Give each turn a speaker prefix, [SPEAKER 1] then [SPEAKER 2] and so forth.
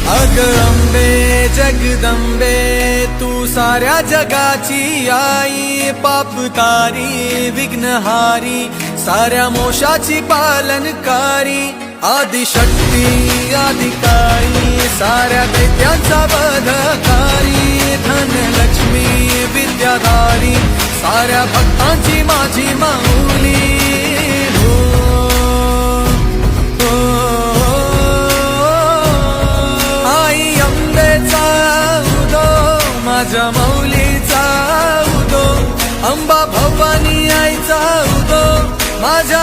[SPEAKER 1] अग अंबे जगदंबे तू साऱ्या जगाची आई, पापतारी विघ्नहारी साऱ्या मोशाची पालनकारी, आदिशक्ती आदिकाळी साऱ्या दैत्यांचा वधकारी, धनलक्ष्मी विद्याधारी साऱ्या भक्तांची माझी माऊली। माझ्या माऊलीचा उदो, अंबा भवानी आईचा उदो, माझ्या